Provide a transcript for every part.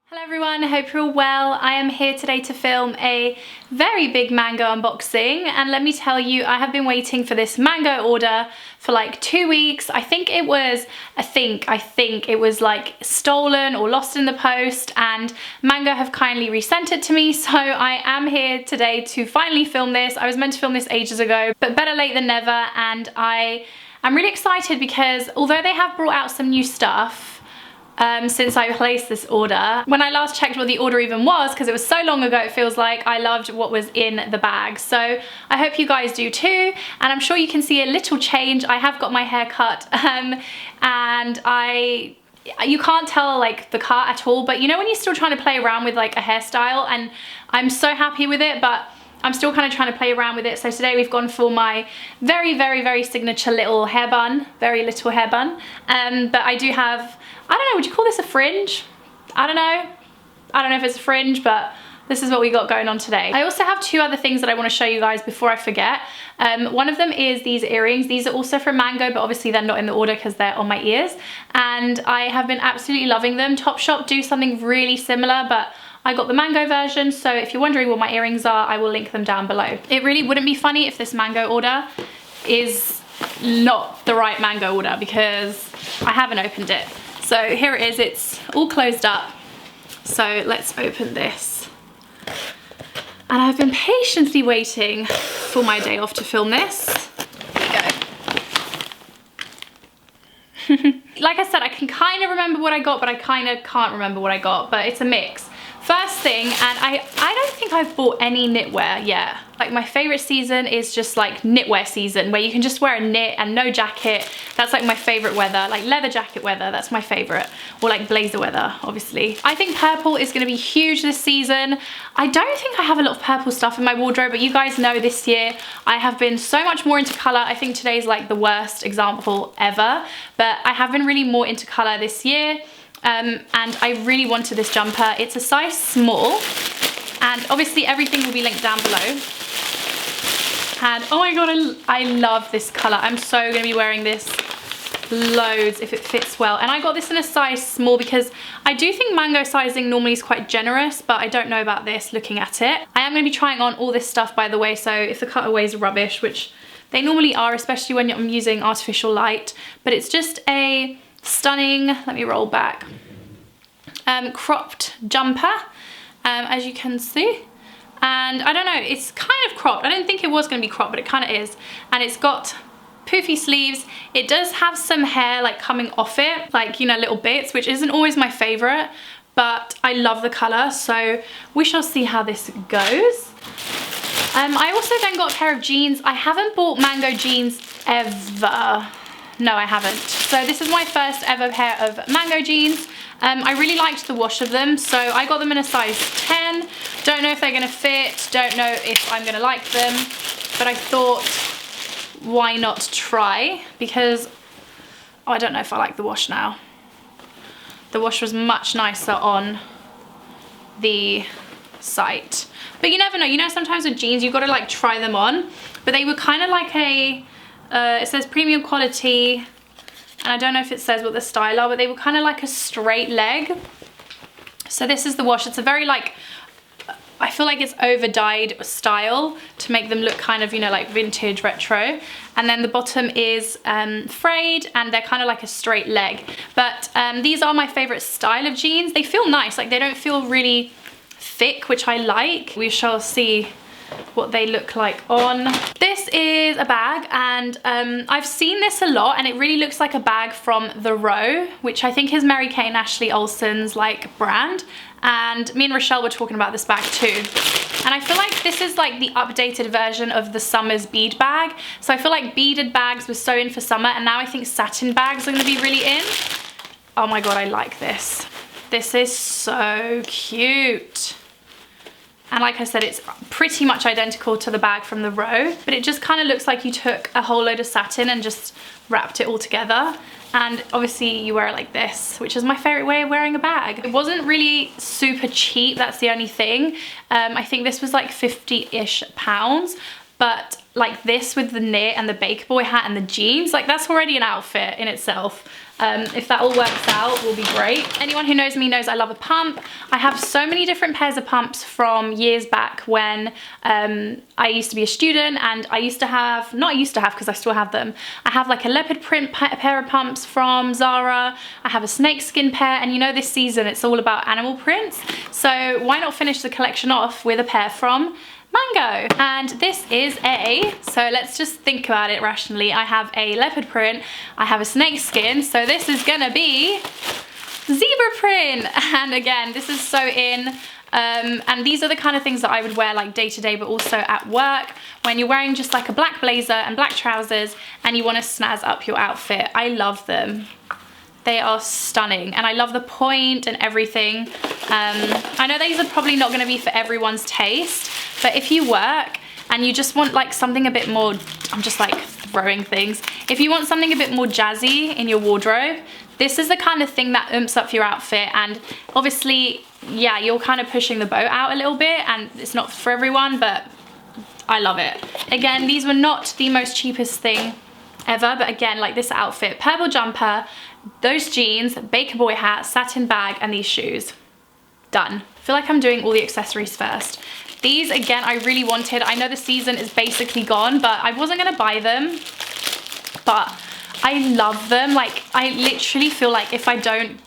Hello everyone, I hope you're all well. I am here today to film a very big mango unboxing, and let me tell you, I have been waiting for this mango order for like 2 weeks. I think it was like stolen or lost in the post, and Mango have kindly resent it to me, so I am here today to finally film this. I was meant to film this ages ago, but better late than never, and I'm really excited because although they have brought out some new stuff, since I placed this order. When I last checked what the order even was, because it was so long ago, it feels like I loved what was in the bag. So I hope you guys do too, and I'm sure you can see a little change. I have got my hair cut, and you can't tell like the cut at all, but you know when you're still trying to play around with like a hairstyle, and I'm so happy with it, but I'm still kind of trying to play around with it. So today we've gone for my very signature little hair bun, very little hair bun. But I do have, I don't know, would you call this a fringe? I don't know if it's a fringe, but this is what we got going on today. I also have two other things that I want to show you guys before I forget. One of them is these earrings. These are also from Mango, but obviously they're not in the order because they're on my ears. And I have been absolutely loving them. Topshop do something really similar, but I got the Mango version, so if you're wondering what my earrings are, I will link them down below. It really wouldn't be funny if this Mango order is not the right Mango order, because I haven't opened it. So here it is, it's all closed up. So let's open this. And I've been patiently waiting for my day off to film this. There we go. Like I said, I can kind of remember what I got, but I kind of can't remember what I got, but it's a mix. First thing, and I don't think I've bought any knitwear yet. Like my favorite season is just like knitwear season, where you can just wear a knit and no jacket. That's like my favorite weather, like leather jacket weather, that's my favorite. Or like blazer weather, obviously. I think purple is gonna be huge this season. I don't think I have a lot of purple stuff in my wardrobe, but you guys know this year I have been so much more into color. I think today's like the worst example ever, but I have been really more into color this year. And I really wanted this jumper. It's a size small, and obviously everything will be linked down below. And oh my god, I love this color. I'm so gonna be wearing this loads if it fits well. And I got this in a size small because I do think Mango sizing normally is quite generous, but I don't know about this looking at it. I am gonna be trying on all this stuff, by the way, so if the cutaways are rubbish, which they normally are, especially when I'm using artificial light, but it's just a stunning, let me roll back, cropped jumper, as you can see. And I don't know, it's kind of cropped. I didn't think it was going to be cropped, but it kind of is. And it's got poofy sleeves. It does have some hair like coming off it, like, you know, little bits, which isn't always my favorite, but I love the color, so we shall see how this goes. I also then got a pair of jeans. I haven't bought Mango jeans ever. No, I haven't. So this is my first ever pair of Mango jeans. I really liked the wash of them, so I got them in a size 10. Don't know if they're gonna fit, don't know if I'm gonna like them, but I thought, why not try? Because, oh, I don't know if I like the wash now. The wash was much nicer on the site. But you never know, you know, sometimes with jeans, you've gotta like try them on, but they were kind of like a, it says premium quality, and I don't know if it says what the style are, but they were kind of like a straight leg. So this is the wash. It's a very like, I feel like it's over dyed style to make them look kind of, you know, like vintage retro. And then the bottom is frayed, and they're kind of like a straight leg. But these are my favorite style of jeans. They feel nice, like they don't feel really thick, which I like. We shall see what they look like on. This is a bag, and I've seen this a lot, and it really looks like a bag from The Row, which I think is Mary-Kate and Ashley Olsen's like brand, and me and Rochelle were talking about this bag too. And I feel like this is like the updated version of the summer's bead bag. So I feel like beaded bags were so in for summer, and now I think satin bags are going to be really in. Oh my god, I like this. This is so cute. And like I said, it's pretty much identical to the bag from The Row, but it just kind of looks like you took a whole load of satin and just wrapped it all together. And obviously you wear it like this, which is my favorite way of wearing a bag. It wasn't really super cheap, that's the only thing. I think this was like 50-ish pounds, but like this with the knit and the baker boy hat and the jeans, like that's already an outfit in itself. If that all works out, will be great. Anyone who knows me knows I love a pump. I have so many different pairs of pumps from years back when I used to be a student, and I used to have, not used to have because I still have them, I have like a leopard print pair of pumps from Zara, I have a snakeskin pair, and you know this season it's all about animal prints, so why not finish the collection off with a pair from Mango. And this is so let's just think about it rationally. I have a leopard print, I have a snake skin, so this is gonna be zebra print. And again, this is so in, and these are the kind of things that I would wear like day to day, but also at work when you're wearing just like a black blazer and black trousers and you want to snazz up your outfit. I love them. They are stunning, and I love the point and everything. I know these are probably not going to be for everyone's taste, but if you work and you just want like something a bit more, I'm just like throwing things, if you want something a bit more jazzy in your wardrobe, this is the kind of thing that umps up your outfit. And obviously, yeah, you're kind of pushing the boat out a little bit, and it's not for everyone, but I love it. Again, these were not the most cheapest thing ever, but again, like this outfit, purple jumper, those jeans, baker boy hat, satin bag, and these shoes. Done. I feel like I'm doing all the accessories first. These, again, I really wanted. I know the season is basically gone, but I wasn't gonna buy them, but I love them. Like, I literally feel like if I don't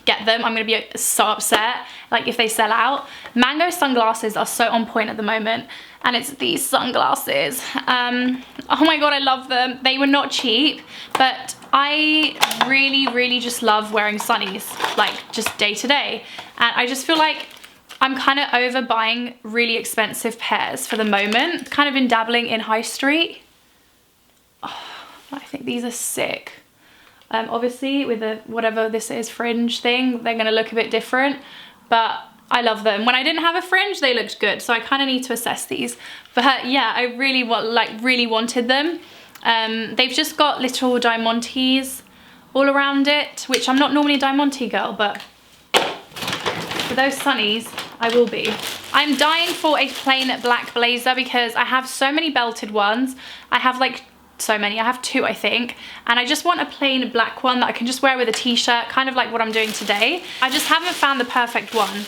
get them, I'm gonna be so upset, like if they sell out. Mango sunglasses are so on point at the moment, and it's these sunglasses. Oh my god, I love them. They were not cheap, but I really just love wearing sunnies, like just day to day. And I just feel like I'm kind of over buying really expensive pairs for the moment. Kind of been dabbling in high street. Oh, I think these are sick. Obviously with the whatever this is fringe thing, they're gonna look a bit different, but I love them. When I didn't have a fringe, they looked good, so I kind of need to assess these. But yeah, I really wanted them. They've just got little diamantes all around it, which I'm not normally a diamante girl, but for those sunnies, I will be. I'm dying for a plain black blazer because I have so many belted ones. I have like so many, I have 2 I think, and I just want a plain black one that I can just wear with a t-shirt, kind of like what I'm doing today. I just haven't found the perfect one,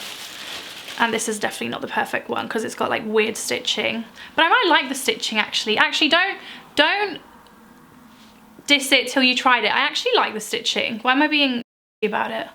and this is definitely not the perfect one because it's got like weird stitching, but I might like the stitching actually. Actually, don't diss it till you tried it. I actually like the stitching. Why am I being about it?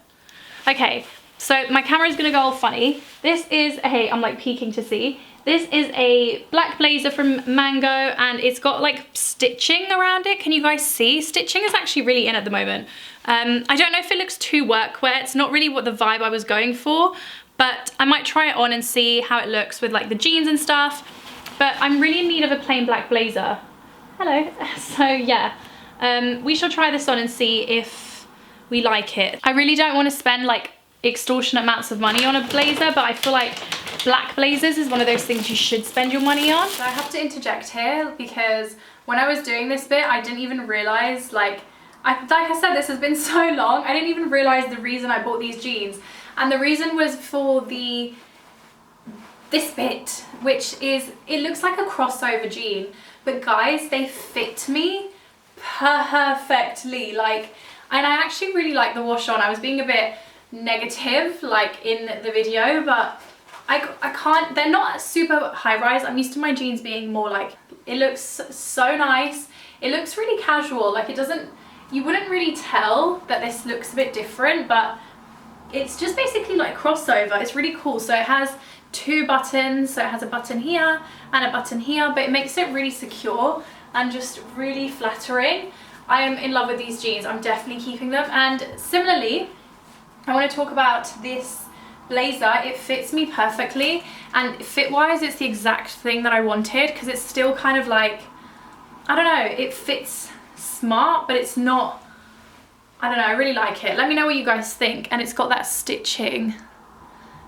Okay, so my camera is gonna go all funny. This is a, I'm like peeking to see. This is a black blazer from Mango, and it's got like stitching around it. Can you guys see? Stitching is actually really in at the moment. I don't know if it looks too workwear. It's not really what the vibe I was going for, but I might try it on and see how it looks with like the jeans and stuff. But I'm really in need of a plain black blazer. Hello. So yeah, we shall try this on and see if we like it. I really don't want to spend like extortionate amounts of money on a blazer, but I feel like black blazers is one of those things you should spend your money on. So I have to interject here because when I was doing this bit, I didn't even realize, like I said, this has been so long, I didn't even realize the reason I bought these jeans. And the reason was for this bit, which is, it looks like a crossover jean, but guys, they fit me perfectly. Like, and I actually really like the wash on. I was being a bit negative like in the video, but I can't, they're not super high rise. I'm used to my jeans being more like, it looks so nice, it looks really casual, like it doesn't, you wouldn't really tell that this looks a bit different, but it's just basically like crossover. It's really cool. So it has 2 buttons, so it has a button here and a button here, but it makes it really secure and just really flattering. I am in love with these jeans. I'm definitely keeping them. And similarly, I want to talk about this blazer. It fits me perfectly, and fit wise it's the exact thing that I wanted, because it's still kind of like, I don't know, it fits smart, but it's not, I don't know, I really like it. Let me know what you guys think. And it's got that stitching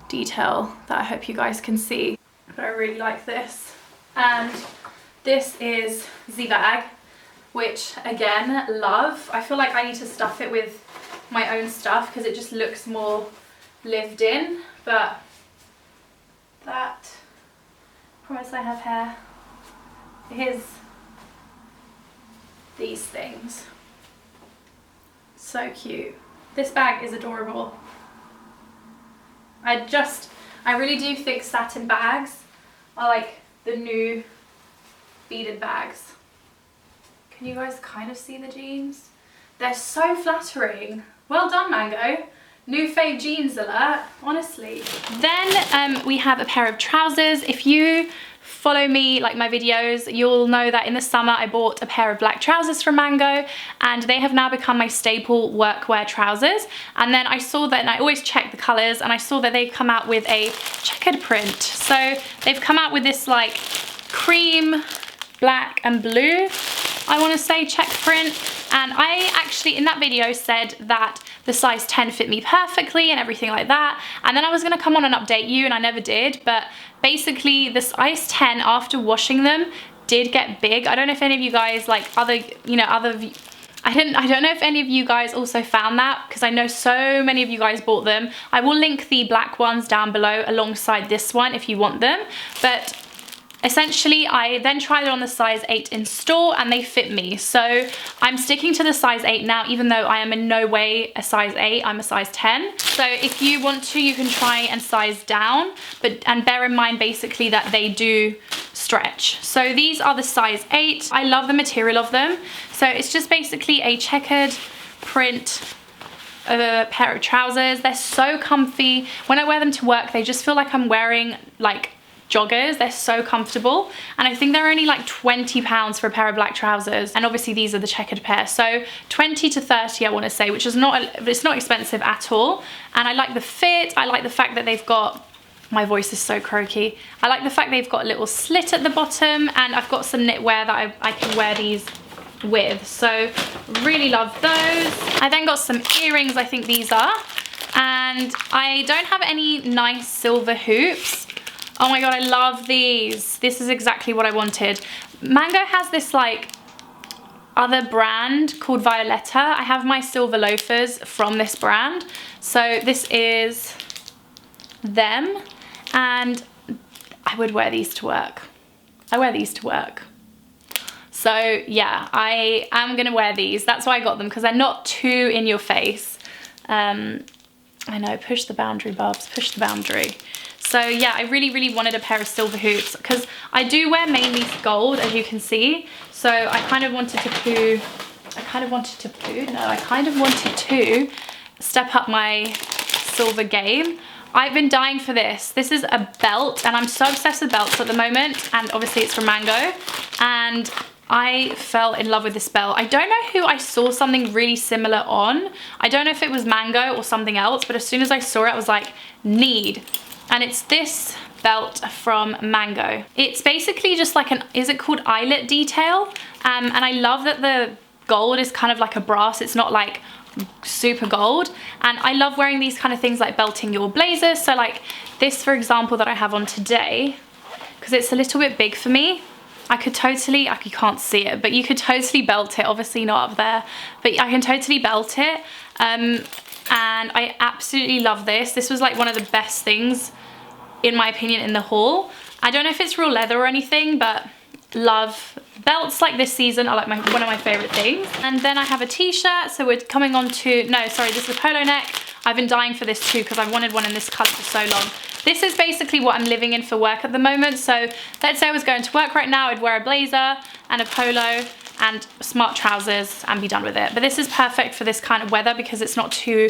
detail that I hope you guys can see, but I really like this. And this is the bag, which again, love. I feel like I need to stuff it with my own stuff because it just looks more lived in, but that, promise I have hair, is these things. So cute. This bag is adorable. I really do think satin bags are like the new beaded bags. Can you guys kind of see the jeans? They're so flattering. Well done, Mango. New fave jeans alert, honestly. Then we have a pair of trousers. If you follow me, like my videos, you'll know that in the summer I bought a pair of black trousers from Mango, and they have now become my staple workwear trousers. And then I saw that, and I always check the colors, and I saw that they've come out with a checkered print. So they've come out with this like cream, black and blue, I want to say, check print. And I actually in that video said that the size 10 fit me perfectly and everything like that, and then I was going to come on and update you, and I never did. But basically the size 10 after washing them did get big. I don't know if any of you guys, like I don't know if any of you guys also found that, because I know so many of you guys bought them. I will link the black ones down below alongside this one if you want them. But essentially, I then tried it on the size 8 in store and they fit me. So I'm sticking to the size 8 now, even though I am in no way a size 8, I'm a size 10. So if you want to, you can try and size down, and bear in mind basically that they do stretch. So these are the size 8. I love the material of them. So it's just basically a checkered print of a pair of trousers. They're so comfy. When I wear them to work, they just feel like I'm wearing like joggers. They're so comfortable, and I think they're only like £20 for a pair of black trousers, and obviously these are the checkered pair, so 20 to 30 I want to say, which is it's not expensive at all. And I like the fit. I like the fact that they've got, my voice is so croaky, I like the fact they've got a little slit at the bottom, and I've got some knitwear that I can wear these with, so really love those. I then got some earrings, I think these are, and I don't have any nice silver hoops. Oh my god, I love these. This is exactly what I wanted. Mango has this like other brand called Violetta. I have my silver loafers from this brand. So this is them, and I would wear these to work. I wear these to work. So yeah, I am gonna wear these. That's why I got them, because they're not too in your face. I know, push the boundary, Bubs, push the boundary. So yeah, I really wanted a pair of silver hoops, because I do wear mainly gold, as you can see. So I kind of wanted to step up my silver game. I've been dying for this. This is a belt, and I'm so obsessed with belts at the moment, and obviously it's from Mango, and I fell in love with this belt. I don't know who I saw something really similar on. I don't know if it was Mango or something else, but as soon as I saw it, I was like, need. And it's this belt from Mango. It's basically just like is it called eyelet detail? And I love that the gold is kind of like a brass. It's not like super gold. And I love wearing these kind of things, like belting your blazers. So like this, for example, that I have on today, because it's a little bit big for me. I could totally, you can't see it, but you could totally belt it. Obviously not up there, but I can totally belt it. And I absolutely love this. This was like one of the best things, in my opinion, in the haul. I don't know if it's real leather or anything, but love belts like this season are like one of my favorite things. And then I have a t-shirt. So we're coming on to, no, sorry, this is a polo neck. I've been dying for this too, because I've wanted one in this color for so long. This is basically what I'm living in for work at the moment. So let's say I was going to work right now, I'd wear a blazer and a polo and smart trousers and be done with it. But this is perfect for this kind of weather because it's not too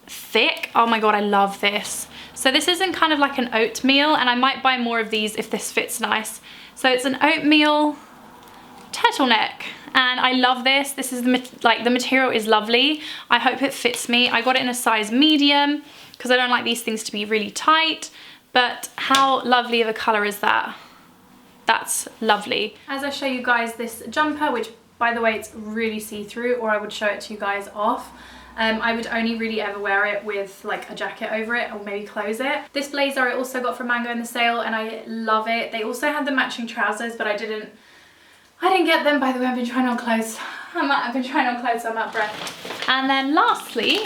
thick. Oh my god, I love this. So this is in kind of like an oatmeal, and I might buy more of these if this fits nice. So it's an oatmeal turtleneck, and I love this. This is the material is lovely. I hope it fits me. I got it in a size medium because I don't like these things to be really tight, but how lovely of a color is that? That's lovely. As I show you guys this jumper, which by the way, it's really see-through, or I would show it to you guys off. I would only really ever wear it with like a jacket over it, or maybe close it. This blazer I also got from Mango in the sale, and I love it. They also had the matching trousers, but I didn't get them. By the way, I've been trying on clothes. I've been trying on clothes, so I'm out of breath. And then lastly,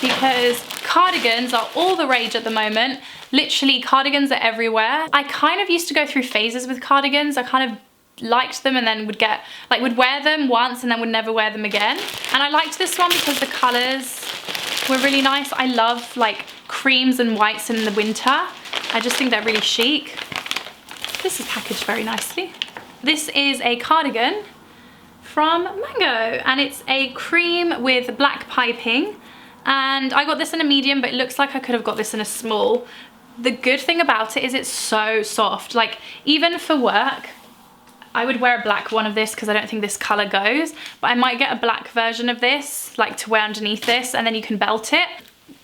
because cardigans are all the rage at the moment, literally cardigans are everywhere. I kind of used to go through phases with cardigans. I kind of liked them and then would wear them once and then would never wear them again. And I liked this one because the colors were really nice. I love like creams and whites in the winter. I just think they're really chic. This is packaged very nicely. This is a cardigan from Mango, and it's a cream with black piping, and I got this in a medium, but it looks like I could have got this in a small. The good thing about it is it's so soft. Like, even for work, I would wear a black one of this because I don't think this color goes, but I might get a black version of this, like to wear underneath this, and then you can belt it.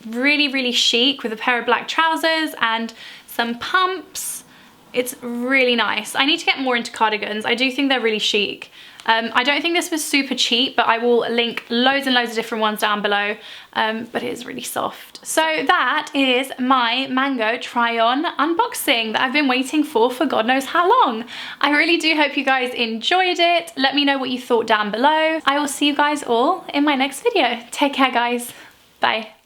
Really, really chic with a pair of black trousers and some pumps. It's really nice. I need to get more into cardigans. I do think they're really chic. I don't think this was super cheap, but I will link loads and loads of different ones down below, but it is really soft. So that is my Mango try-on unboxing that I've been waiting for God knows how long. I really do hope you guys enjoyed it. Let me know what you thought down below. I will see you guys all in my next video. Take care, guys. Bye.